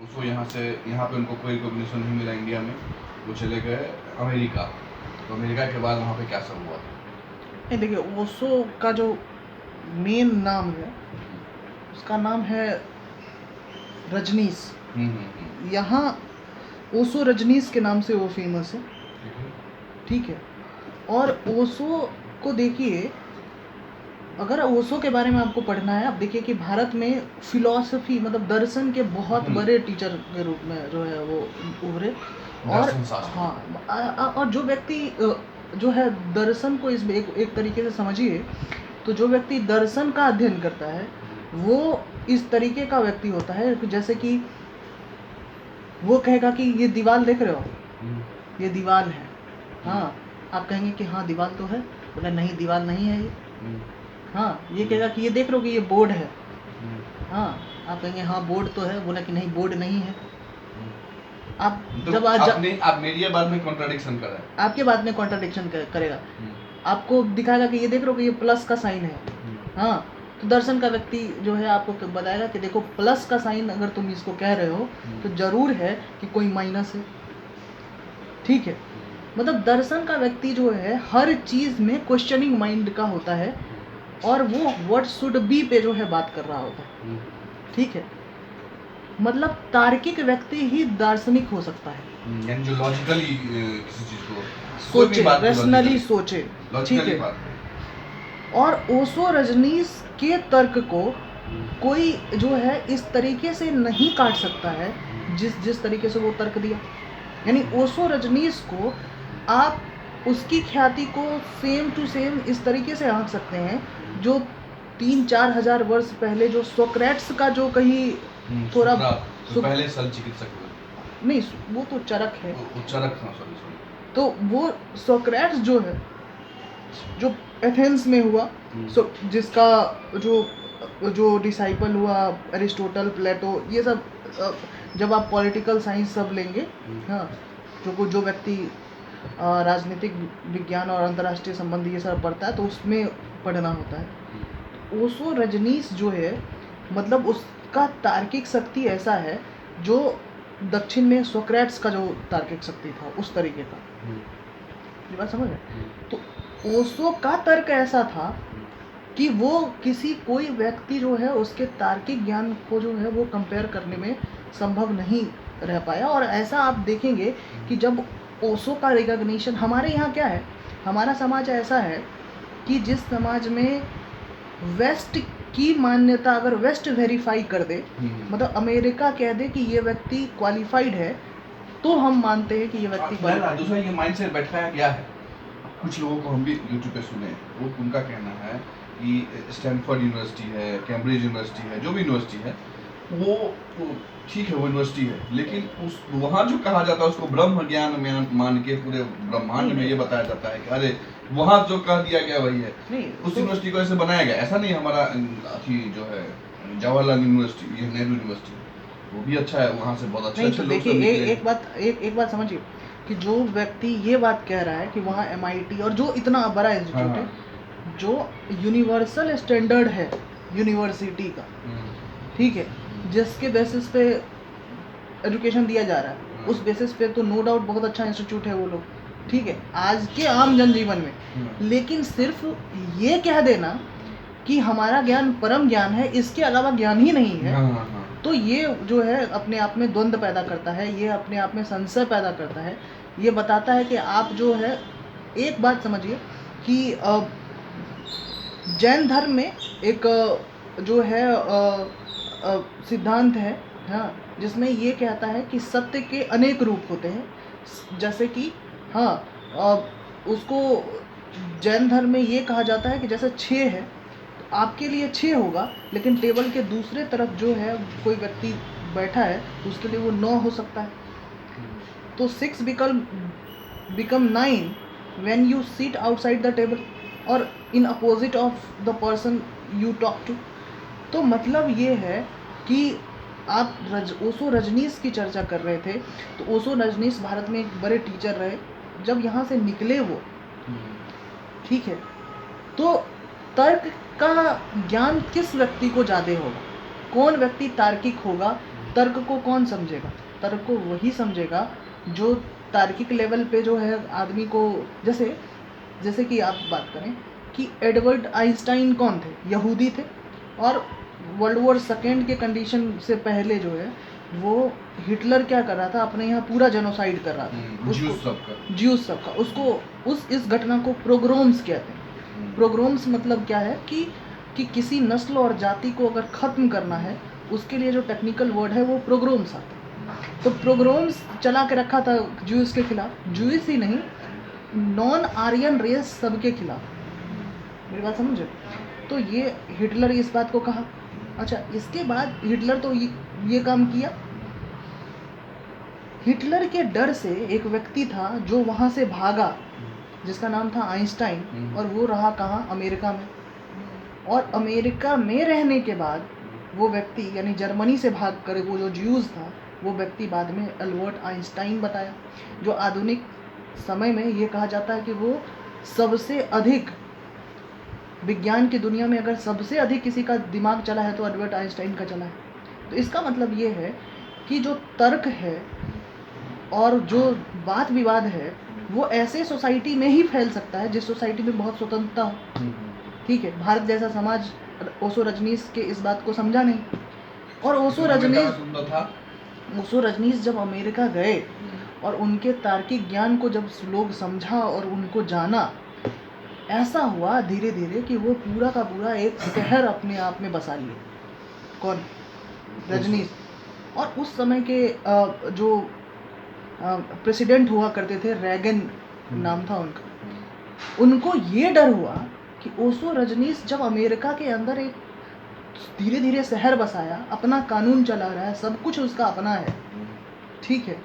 उसको यहाँ पे उनको कोई रिकॉग्निशन नहीं मिला इंडिया में, वो चले गए अमेरिका। तो अमेरिका के बाद वहाँ पे क्या सब हुआ? नहीं देखिए, ओशो का जो मेन नाम है उसका नाम है रजनीश। यहाँ ओशो रजनीश के नाम से वो फेमस है, ठीक है। और ओशो को देखिए, अगर ओशो के बारे में आपको पढ़ना है, आप देखिए कि भारत में फिलॉसफी मतलब दर्शन के बहुत बड़े टीचर के रूप में जो है वो उभरे। और हाँ, और जो व्यक्ति जो है दर्शन को इस एक तरीके से समझिए, तो जो व्यक्ति दर्शन का अध्ययन करता है वो इस तरीके का व्यक्ति होता है कि जैसे कि वो कहेगा कि ये दीवार देख रहे हो, ये दीवार है। हाँ, आप कहेंगे कि हाँ दीवार तो है, बोला नहीं दीवार नहीं है ये। हाँ, ये कहेगा कि ये देख रहे हो कि ये बोर्ड है। हाँ, आप कहेंगे हाँ बोर्ड तो है, बोला कि नहीं बोर्ड नहीं है। आप तो जब आप मेरी बात में कॉन्ट्राडिक्शन कर रहे हैं, आपके बात में कॉन्ट्राडिक्शन करेगा। आपको दिखाएगा कि ये देख रहे हो कि ये प्लस का साइन है। हाँ, तो दर्शन का व्यक्ति जो है आपको बताएगा कि देखो प्लस का साइन अगर तुम इसको कह रहे हो तो जरूर है कि कोई माइनस है, ठीक है। मतलब दर्शन का व्यक्ति जो है हर चीज में क्वेश्चनिंग माइंड का होता है और वो व्हाट शुड बी पे जो है बात कर रहा होता है, ठीक है। मतलब तार्किक व्यक्ति ही दार्शनिक हो सकता है, यानी जो लॉजिकली किसी चीज को सोचे, रैशनली सोचे, ठीक है। और ओशो रजनीश के तर्क को कोई जो है इस तरीके से नहीं काट सकता है जिस तरीके से वो तर्क दिया। यानी ओशो रजनीश को आप उसकी ख्याति को सेम टू सेम इस तरीके से आंक सकते हैं जो 3-4 हजार वर्ष पहले जो सोक्रेट्स का जो कहीं थोड़ा पहले सल चिकित्सक नहीं, वो तो चरक है, सॉरी। तो वो सोक्रेट्स जो है जो एथेंस में हुआ, जिसका जो डिसाइपल हुआ एरिस्टोटल, प्लेटो, ये सब जब आप पॉलिटिकल साइंस सब लेंगे, हाँ, जो व्यक्ति राजनीतिक विज्ञान और अंतर्राष्ट्रीय संबंध ये सब पढ़ता है तो उसमें पढ़ना होता है। ओशो रजनीश जो है मतलब उसका तार्किक शक्ति ऐसा है जो दक्षिण में सोक्रेट्स का जो तार्किक शक्ति था उस तरीके का, ये बात समझ रहे। तो ओशो का तर्क ऐसा था कि वो कोई व्यक्ति जो है उसके तार्किक ज्ञान को जो है वो कंपेयर करने में संभव नहीं रह पाया। और ऐसा आप देखेंगे कि जब ओशो का रिकॉग्निशन हमारे यहाँ क्या है, हमारा समाज ऐसा है कि जिस समाज में वेस्ट की मान्यता अगर वेस्ट वेरीफाई कर दे, मतलब अमेरिका कह दे कि ये व्यक्ति क्वालिफाइड है, तो हम मानते हैं कि ये व्यक्ति दूसरा ये माइंडसेट बैठाया गया है। कुछ लोगों को हम भी यूट्यूब पे सुने, वो उनका कहना है कि स्टैनफोर्ड यूनिवर्सिटी है, कैम्ब्रिज यूनिवर्सिटी है, जो भी यूनिवर्सिटी है वो ठीक है, वो यूनिवर्सिटी है, लेकिन वहाँ जो कहा जाता है उसको ब्रह्म ज्ञान में मान के पूरे ब्रह्मांड में ये बताया जाता है कि अरे वहाँ जो कह दिया गया वही है। उस यूनिवर्सिटी को ऐसे बनाया गया, ऐसा नहीं। हमारा अथी जो है जवाहरलाल यूनिवर्सिटी, ये नेहरू यूनिवर्सिटी, वो भी अच्छा है, वहाँ से बहुत अच्छे लोग सब निकले। एक बात समझिए कि जो व्यक्ति ये बात कह रहा है कि वहाँ MIT और जो इतना बड़ा इंस्टीट्यूट है, जो यूनिवर्सल स्टैंडर्ड है यूनिवर्सिटी का, ठीक है, जिसके बेसिस पे एजुकेशन दिया जा रहा है, उस बेसिस पे तो नो डाउट बहुत अच्छा इंस्टीट्यूट है वो लोग, ठीक है, आज के आम जनजीवन में। लेकिन सिर्फ ये कह देना कि हमारा ज्ञान परम ज्ञान है, इसके अलावा ज्ञान ही नहीं है, तो ये जो है अपने आप में द्वंद्व पैदा करता है, ये अपने आप में संशय पैदा करता है। ये बताता है कि आप जो है, एक बात समझिए कि जैन धर्म में एक जो है सिद्धांत है, हाँ, जिसमें ये कहता है कि सत्य के अनेक रूप होते हैं। जैसे कि हाँ, उसको जैन धर्म में ये कहा जाता है कि जैसे 6 है तो आपके लिए 6 होगा, लेकिन टेबल के दूसरे तरफ जो है कोई व्यक्ति बैठा है तो उसके लिए वो 9 हो सकता है। तो 6 become 9 when you sit outside the table और in opposite of the person you talk to। तो मतलब ये है कि आप ओशो रजनीश की चर्चा कर रहे थे, तो ओशो रजनीश भारत में एक बड़े टीचर रहे, जब यहाँ से निकले वो, ठीक है, तो तर्क का ज्ञान किस व्यक्ति को ज़्यादा होगा, कौन व्यक्ति तार्किक होगा, तर्क को कौन समझेगा? तर्क को वही समझेगा जो तार्किक लेवल पे जो है आदमी को, जैसे कि आप बात करें कि एडवर्ड आइंस्टाइन कौन थे? यहूदी थे, और वर्ल्ड वॉर सेकेंड के कंडीशन से पहले जो है वो हिटलर क्या कर रहा था? अपने यहाँ पूरा जेनोसाइड कर रहा था, ज्यूस सबका। उसको इस घटना को प्रोग्राम्स कहते हैं। प्रोग्राम्स मतलब क्या है कि किसी नस्ल और जाति को अगर ख़त्म करना है, उसके लिए जो टेक्निकल वर्ड है वो प्रोग्राम्स आता है। तो प्रोग्राम्स चला के रखा था ज्यूस के खिलाफ, ज्यूस ही नहीं, नॉन आर्यन रेस सबके खिलाफ। मेरी बात समझे? तो ये हिटलर इस बात को कहा। अच्छा, इसके बाद हिटलर तो ये काम किया। हिटलर के डर से एक व्यक्ति था जो वहाँ से भागा, जिसका नाम था आइंस्टाइन, और वो रहा कहाँ? अमेरिका में। और अमेरिका में रहने के बाद वो व्यक्ति, यानी जर्मनी से भाग कर वो जो ज्यूज था, वो व्यक्ति बाद में अल्बर्ट आइंस्टाइन बताया, जो आधुनिक समय में ये कहा जाता है कि वो सबसे अधिक विज्ञान की दुनिया में अगर सबसे अधिक किसी का दिमाग चला है तो अल्बर्ट आइंस्टाइन का चला है। तो इसका मतलब ये है कि जो तर्क है और जो वाद विवाद है वो ऐसे सोसाइटी में ही फैल सकता है जिस सोसाइटी में बहुत स्वतंत्रता हो। ठीक है, भारत जैसा समाज ओशो रजनीश के इस बात को समझा नहीं। और ओशो रजनीश जब अमेरिका गए और उनके तार्किक ज्ञान को जब लोग समझा और उनको जाना, ऐसा हुआ धीरे धीरे कि वो पूरा का पूरा एक शहर अपने आप में बसा लिए। कौन? रजनीश। और उस समय के जो प्रेसिडेंट हुआ करते थे, रैगन नाम था उनका, उनको ये डर हुआ कि ओशो रजनीश जब अमेरिका के अंदर एक धीरे धीरे शहर बसाया, अपना कानून चला रहा है, सब कुछ उसका अपना है, ठीक है,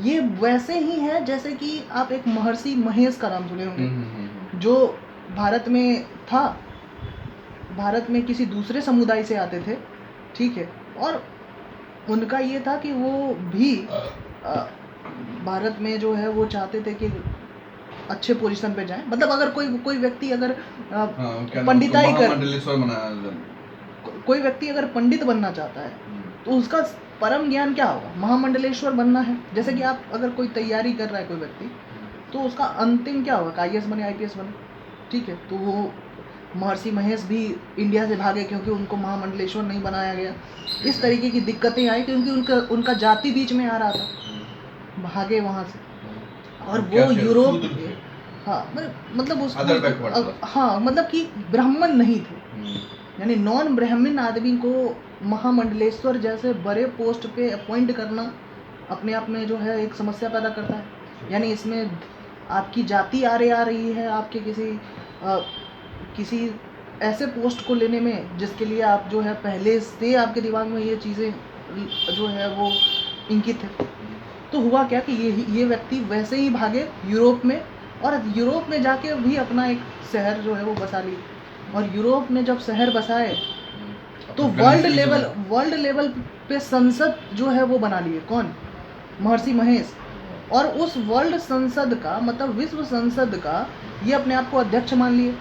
ये वैसे ही है जैसे कि आप एक महर्षि महेश का नाम सुने होंगे, जो भारत में था, भारत में किसी दूसरे समुदाय से आते थे, ठीक है, और उनका ये था कि वो भी भारत में जो है वो चाहते थे कि अच्छे पोजीशन पे जाएं। मतलब अगर कोई व्यक्ति अगर पंडिताई कर, कोई व्यक्ति अगर पंडित बनना चाहता है तो उसका परम ज्ञान क्या होगा? महामंडलेश्वर बनना है। जैसे कि आप अगर कोई तैयारी कर रहा है कोई व्यक्ति, तो उसका अंतिम क्या होगा? IAS बने, IPS बने, ठीक है। तो वो महर्षि महेश भी इंडिया से भागे क्योंकि उनको महामंडलेश्वर नहीं बनाया गया। इस तरीके की दिक्कतें आई क्योंकि उनका जाति बीच में आ रहा था, भागे वहाँ से। और वो यूरोप, हाँ, मतलब उसको, हाँ, मतलब कि ब्राह्मण नहीं थे, यानी नॉन ब्राह्मण आदमी को महामंडलेश्वर जैसे बड़े पोस्ट पे अपॉइंट करना अपने आप में जो है एक समस्या पैदा करता है। यानी इसमें आपकी जाति आ रही है आपके किसी ऐसे पोस्ट को लेने में जिसके लिए आप जो है पहले से आपके दिमाग में ये चीज़ें जो है वो इंकित है। तो हुआ क्या कि ये व्यक्ति वैसे ही भागे यूरोप में, और यूरोप में जाके भी अपना एक शहर जो है वो बसा ली। और यूरोप में जब शहर बसाए तो वर्ल्ड लेवल पे संसद जो है वो बना लिए। कौन? महर्षि महेश। और उस वर्ल्ड संसद का, मतलब विश्व संसद का, ये अपने आप को अध्यक्ष मान लिए।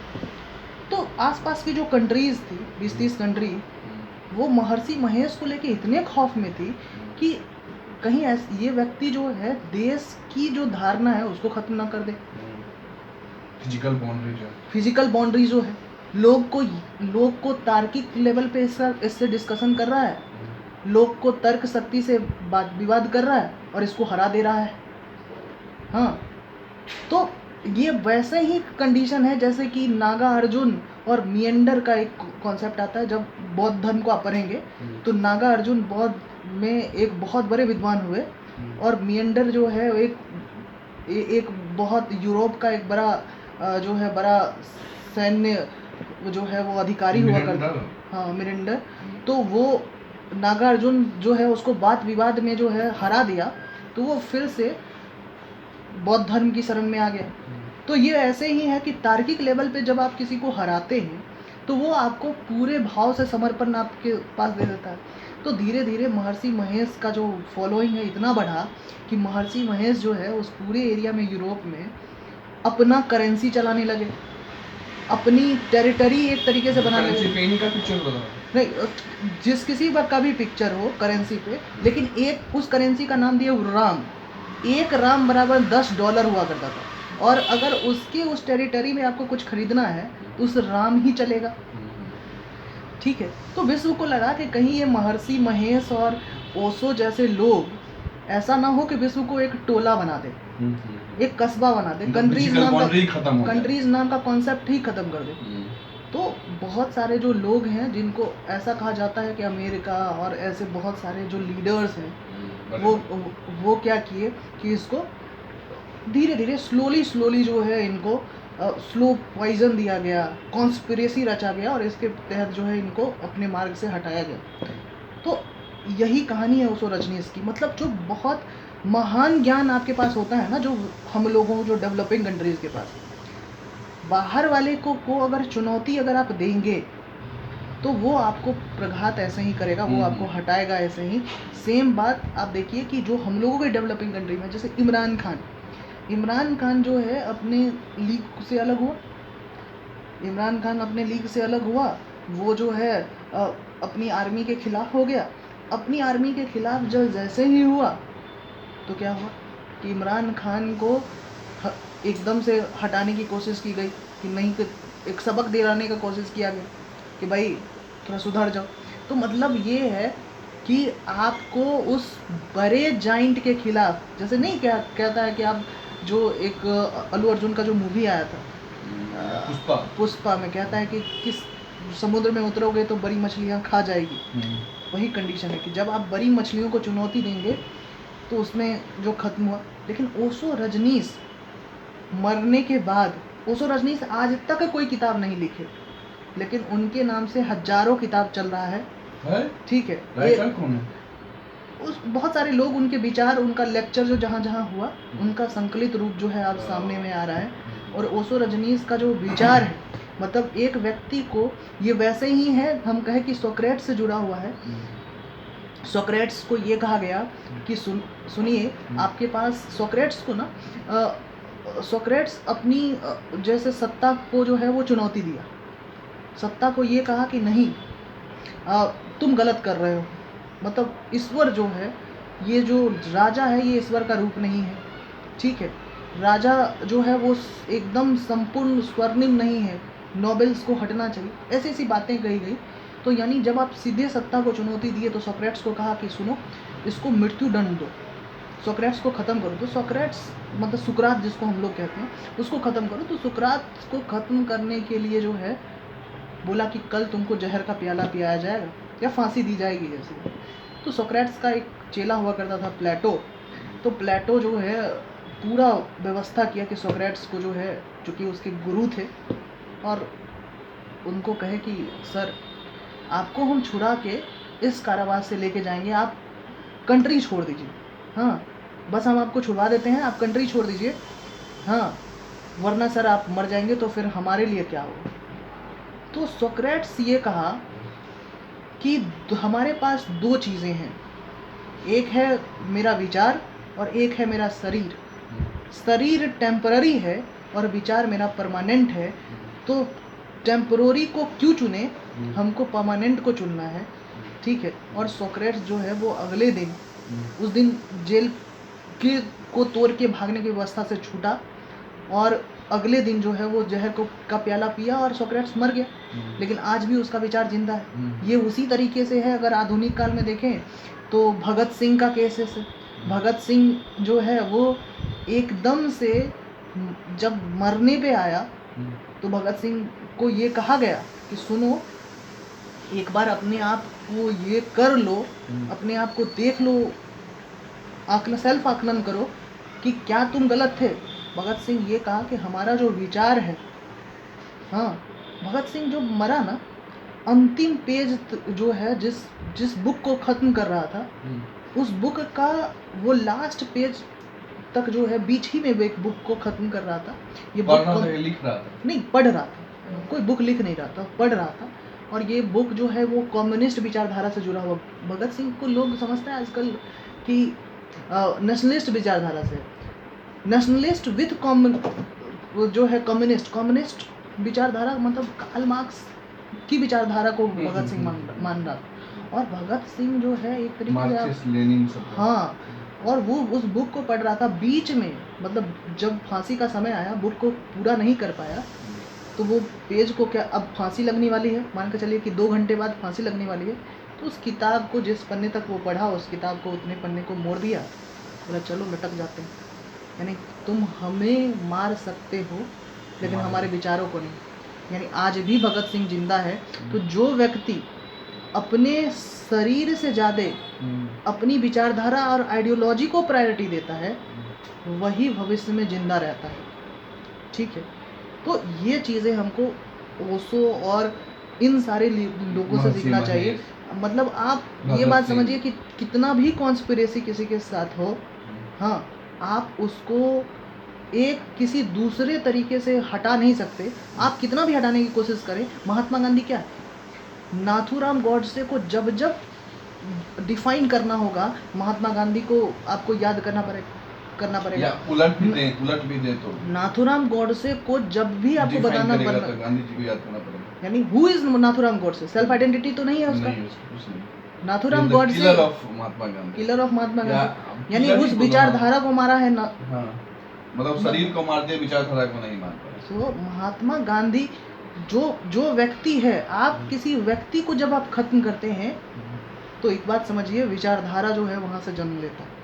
तो आसपास की जो कंट्रीज थी, 20-30 कंट्री, वो महर्षि महेश को लेके इतने खौफ में थी कि कहीं ये व्यक्ति जो है देश की जो धारणा है उसको खत्म ना कर दे। फिजिकल बाउंड्री जो है, लोग को तार्किक लेवल पे इससे डिस्कशन कर रहा है, लोग को तर्क शक्ति से विवाद कर रहा है और इसको हरा दे रहा है। हाँ, तो ये वैसे ही कंडीशन है जैसे कि नागा अर्जुन और मिएंडर का एक कॉन्सेप्ट आता है। जब बौद्ध धर्म को आप पढ़ेंगे तो नागा अर्जुन बौद्ध में एक बहुत बड़े विद्वान हुए, और मिएंडर जो है एक बहुत यूरोप का एक बड़ा जो है बड़ा सैन्य जो है वो अधिकारी हुआ करता। हाँ, मिरेंडर। तो वो नागार्जुन जो है उसको वाद विवाद में जो है हरा दिया, तो वो फिर से बौद्ध धर्म की शरण में आ गया। तो ये ऐसे ही है कि तार्किक लेवल पे जब आप किसी को हराते हैं तो वो आपको पूरे भाव से समर्पण आपके पास दे देता है। तो धीरे धीरे महर्षि महेश का जो फॉलोइंग है इतना बढ़ा कि महर्षि महेश जो है उस पूरे एरिया में, यूरोप में, अपना करेंसी चलाने लगे। अपनी टेरिटरी एक तरीके से बना करेंसी लेते पे इन्हीं का पिक्चर बता नहीं, जिस किसी पर का भी पिक्चर हो करेंसी पे, लेकिन एक उस करेंसी का नाम दिया राम। एक राम बराबर $10 हुआ करता था, और अगर उसके उस टेरिटरी में आपको कुछ खरीदना है तो उस राम ही चलेगा। ठीक है, तो विश्व को लगा कि कहीं ये महर्षि महेश और ओशो जैसे लोग ऐसा ना हो कि विश्व को एक टोला बना दे, एक कस्बा बना दे, कंट्रीज नाम का कॉन्सेप्ट ही खत्म कर दे। तो बहुत सारे जो लोग हैं जिनको ऐसा कहा जाता है कि अमेरिका और ऐसे बहुत सारे जो लीडर्स हैं वो क्या किए कि इसको धीरे धीरे स्लोली जो है इनको स्लो पॉइजन दिया गया, कॉन्स्पिरेसी रचा गया, और इसके तहत जो है इनको अपने मार्ग से हटाया गया। तो यही कहानी है ओशो रजनीश की। मतलब जो बहुत महान ज्ञान आपके पास होता है ना, जो हम लोगों जो डेवलपिंग कंट्रीज़ के पास, बाहर वाले को अगर चुनौती अगर आप देंगे तो वो आपको प्रघात ऐसे ही करेगा, वो आपको हटाएगा ऐसे ही। सेम बात आप देखिए कि जो हम लोगों के डेवलपिंग कंट्री में, जैसे इमरान खान जो है अपने लीग से अलग हुआ, इमरान खान अपने लीग से अलग हुआ, वो जो है अपनी आर्मी के खिलाफ हो गया। अपनी आर्मी के खिलाफ जब जैसे ही हुआ तो क्या हुआ कि इमरान खान को एकदम से हटाने की कोशिश की गई कि नहीं, कि एक सबक दिलाने का कोशिश किया गया कि भाई थोड़ा सुधर जाओ। तो मतलब ये है कि आपको उस बड़े जाइंट के खिलाफ, जैसे नहीं क्या कहता है कि आप जो एक अल्लू अर्जुन का जो मूवी आया था पुष्पा में कहता है कि किस समुद्र में उतरोगे तो बड़ी मछलियाँ खा जाएगी। वही कंडीशन है कि जब आप बड़ी मछलियों को चुनौती देंगे तो उसमें जो खत्म हुआ। लेकिन ओशो रजनीश मरने के बाद, ओशो रजनीश आज तक कोई किताब नहीं लिखे, लेकिन उनके नाम से हजारों किताब चल रहा है? ठीक है, कौन है? उस बहुत सारे लोग, उनके विचार, उनका लेक्चर जो जहाँ जहाँ हुआ, उनका संकलित रूप जो है आज सामने में आ रहा है। और ओशो रजनीश का जो विचार है, मतलब एक व्यक्ति को ये वैसे ही है, हम कहें कि सोक्रेट्स से जुड़ा हुआ है। सोक्रेट्स को ये कहा गया कि सुनिए, आपके पास सोक्रेट्स को ना सोक्रेट्स अपनी जैसे सत्ता को जो है वो चुनौती दिया, सत्ता को ये कहा कि नहीं, तुम गलत कर रहे हो। मतलब ईश्वर जो है, ये जो राजा है, ये ईश्वर का रूप नहीं है। ठीक है, राजा जो है वो एकदम संपूर्ण स्वर्णिम नहीं है, नोबेल्स को हटना चाहिए, ऐसी ऐसी बातें कही गई। तो यानी जब आप सीधे सत्ता को चुनौती दिए तो सोक्रेट्स को कहा कि सुनो, इसको मृत्यु दंड दो, सोक्रेट्स को ख़त्म करो। तो सोक्रेट्स मतलब सुकरात जिसको हम लोग कहते हैं, उसको ख़त्म करो। तो सुकरात को ख़त्म करने के लिए जो है बोला कि कल तुमको जहर का प्याला पियाया जाएगा या फांसी दी जाएगी जैसे। तो सोक्रेट्स का एक चेला हुआ करता था प्लेटो। तो प्लेटो जो है पूरा व्यवस्था किया कि सोक्रेट्स को जो है, जो कि उसके गुरु थे, और उनको कहे कि सर, आपको हम छुड़ा के इस कारावास से लेके जाएंगे, आप कंट्री छोड़ दीजिए। हाँ, बस हम आपको छुड़वा देते हैं, आप कंट्री छोड़ दीजिए। हाँ, वरना सर आप मर जाएंगे तो फिर हमारे लिए क्या होगा। तो सोक्रेट्स ये कहा कि हमारे पास दो चीज़ें हैं, एक है मेरा विचार और एक है मेरा शरीर। शरीर टेम्पररी है और विचार मेरा परमानेंट है। तो टेम्पररी को क्यों चुने, हमको परमानेंट को चुनना है। ठीक है, और सोक्रेट्स जो है वो अगले दिन, उस दिन जेल के को तोड़ के भागने की व्यवस्था से छूटा, और अगले दिन जो है वो जहर का प्याला पिया और सोक्रेट्स मर गया। लेकिन आज भी उसका विचार जिंदा है। ये उसी तरीके से है, अगर आधुनिक काल में देखें तो भगत सिंह का केस है। भगत सिंह जो है वो एकदम से जब मरने पे आया तो भगत सिंह को ये कहा गया कि सुनो, एक बार अपने आप को ये कर लो, अपने आप को देख लो, सेल्फ आकलन करो कि क्या तुम गलत थे। भगत सिंह ये कहा कि हमारा जो विचार है, हाँ, भगत सिंह जो मरा ना, अंतिम पेज जो है, जिस बुक को ख़त्म कर रहा था, उस बुक का वो लास्ट पेज तक जो है, बीच ही में एक बुक को ख़त्म कर रहा था। ये बुक लिख रहा था? नहीं, पढ़ रहा था। कोई बुक लिख नहीं रहा था, पढ़ रहा था। और ये बुक जो है वो कम्युनिस्ट विचारधारा से जुड़ा हुआ। भगत सिंह को लोग समझते हैं आजकल कि नेशनलिस्ट विचारधारा से, नेशनलिस्ट विथ जो है कम्युनिस्ट विचारधारा मतलब कार्ल मार्क्स की विचारधारा को भगत सिंह हम्म। मान रहा था। और भगत सिंह जो है एक तरीके से मार्क्सिस्ट लेनिन सब का। हाँ, और वो उस बुक को पढ़ रहा था बीच में, मतलब जब फांसी का समय आया बुक को पूरा नहीं कर पाया, तो वो पेज को क्या, अब फांसी लगने वाली है, मान के चलिए कि 2 घंटे बाद फांसी लगने वाली है, तो उस किताब को जिस पन्ने तक वो पढ़ा, उस किताब को उतने पन्ने को मोड़ दिया, बोला चलो लटक जाते हैं। यानी तुम हमें मार सकते हो लेकिन हमारे विचारों को नहीं। यानी आज भी भगत सिंह जिंदा है, तो जो व्यक्ति अपने शरीर से ज़्यादा अपनी विचारधारा और आइडियोलॉजी को प्रायोरिटी देता है, वही भविष्य में जिंदा रहता है। ठीक है, तो ये चीज़ें हमको ओशो और इन सारे लोगों से महर्षि सीखना महेश, चाहिए। मतलब आप ये भगत बात सिंह। समझिए कि कितना भी कॉन्स्पिरेसी किसी के साथ हो, हाँ, आप उसको एक किसी दूसरे तरीके से हटा नहीं सकते। आप कितना भी हटाने की कोशिश करें, महात्मा गांधी क्या है, नाथूराम गॉडसे को जब जब डिफाइन करना होगा, महात्मा गांधी को आपको याद करना पड़ेगा। या उलट भी दे तो नाथूराम गॉडसे को जब भी आपको डिफाइन बताना करेगा बनना, तो गांधी जी को याद करना पड़ेगा। यानी who is Nathuram Godse, self identity तो नहीं है उसका। नहीं, उसका कुछ नहीं। Nathuram He is the Godse killer of Mahatma Gandhi. Killer of Mahatma या गांधी, यानी killer ही उस बोलो, विचारधारा को मारा है ना। हाँ, मतलब शरीर को मारते विचारधारा को नहीं मारता। तो महात्मा गांधी जो व्यक्ति है, आप किसी व्यक्ति को जब आप खत्म करते हैं, तो एक बात समझिए, विचारधारा जो है वहां से जन्म लेता है।